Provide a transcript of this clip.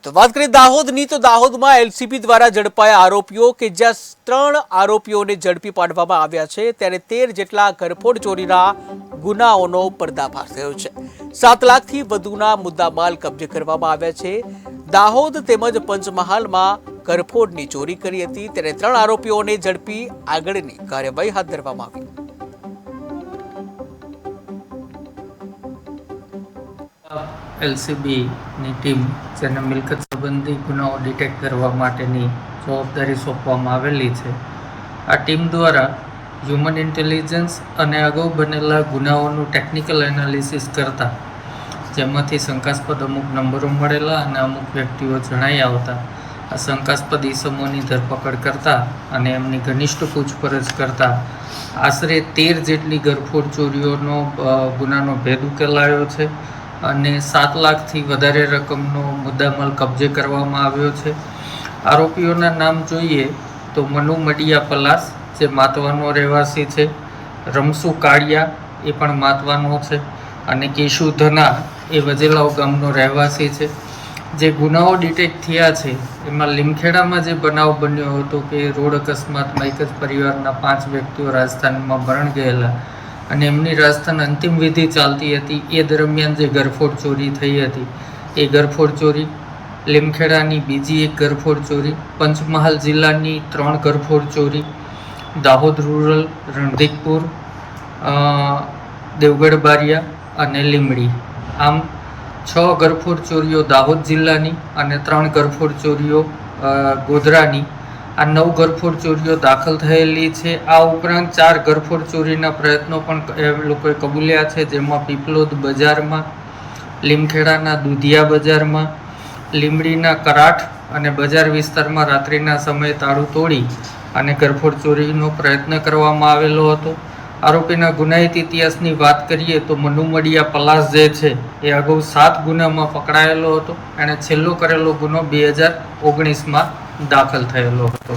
તો વાત કરીએ દાહોદની, તો દાહોદમાં એલસીબી દ્વારા ઝડપાયા આરોપીઓ કે જ્યાં 3 આરોપીઓને ઝડપી પાડવામાં આવ્યા છે, ત્યારે 13 જેટલા ઘરફોડ ચોરીના ગુનાઓનો પર્દાફાશ થયો છે। 7 લાખથી વધુના મુદ્દામાલ કબજે કરવામાં આવ્યા છે। દાહોદ તેમજ પંચમહાલમાં ઘરફોડની ચોરી કરી હતી, ત્યારે 3 આરોપીઓને ઝડપી આગળની કાર્યવાહી હાથ ધરવામાં આવી। એલસીબીની ટીમ જેને મિલકત સંબંધી ગુનાઓ ડિટેક્ટ કરવા માટેની જવાબદારી સોંપવામાં આવેલી છે। આ ટીમ દ્વારા હ્યુમન ઇન્ટેલિજન્સ અને અગાઉ બનેલા ગુનાઓનું ટેકનિકલ એનાલિસિસ કરતા, જેમાંથી શંકાસ્પદ અમુક નંબરો મળેલા અને અમુક વ્યક્તિઓ જણાઈ આવતા, આ શંકાસ્પદ ઇસમોની ધરપકડ કરતા અને એમની ઘનિષ્ઠ પૂછપરછ કરતા આશરે 13 જેટલી ઘરફોડ ચોરીઓનો ગુનાનો ભેદ ઉકેલાયો છે અને 7 લાખથી વધારે રકમનો મુદ્દામાલ કબજે કરવામાં આવ્યો છે। આરોપીઓના નામ જોઈએ તો મનુ મડિયા પલાસ, જે માતવાનો રહેવાસી છે, રમસુ કાળિયા, એ પણ માતવાનો છે, અને કેશુ ધના, એ વજેલાવ ગામનો રહેવાસી છે। જે ગુનાઓ ડિટેક્ટ થયા છે એમાં લીમખેડામાં જે બનાવ બન્યો હતો કે રોડ અકસ્માતમાં એક જ પરિવારના 5 વ્યક્તિઓ રાજસ્થાનમાં મરણ ગયેલા અને એમની રાજસ્થાન અંતિમ વિધિ ચાલતી હતી, એ દરમિયાન જે ઘરફોડ ચોરી થઈ હતી, એ ઘરફોડ ચોરી, લીમખેડાની બીજી એક ઘરફોડ ચોરી, પંચમહાલ જિલ્લાની 3 ઘરફોડ ચોરી, દાહોદ રૂરલ, રણધીકપુર, દેવગઢ બારિયા અને લીમડી, આમ 6 ઘરફોડ ચોરીઓ દાહોદ જિલ્લાની અને 3 ઘરફોડ ચોરીઓ ગોધરાની, આ 9 ઘરફોડ ચોરીઓ દાખલ થયેલી છે। આ ઉપરાંત 4 ઘરફોડ ચોરીના પ્રયત્નો પણ એ લોકોએ કબૂલ્યા છે, જેમાં પીપલોદ બજારમાં, લીમખેડાના દુધિયા બજારમાં, લીમડીના કરાઠ અને બજાર વિસ્તારમાં રાત્રિના સમયે તાળું તોડી અને ઘરફોડ ચોરીનો પ્રયત્ન કરવામાં આવેલો હતો। આરોપીના ગુનાહિત ઇતિહાસની વાત કરીએ તો મનુ મડિયા પલાસ જે છે એ અગાઉ 7 ગુનામાં પકડાયેલો હતો। એણે છેલ્લો કરેલો ગુનો 2019માં દાખલ થયેલો હતો।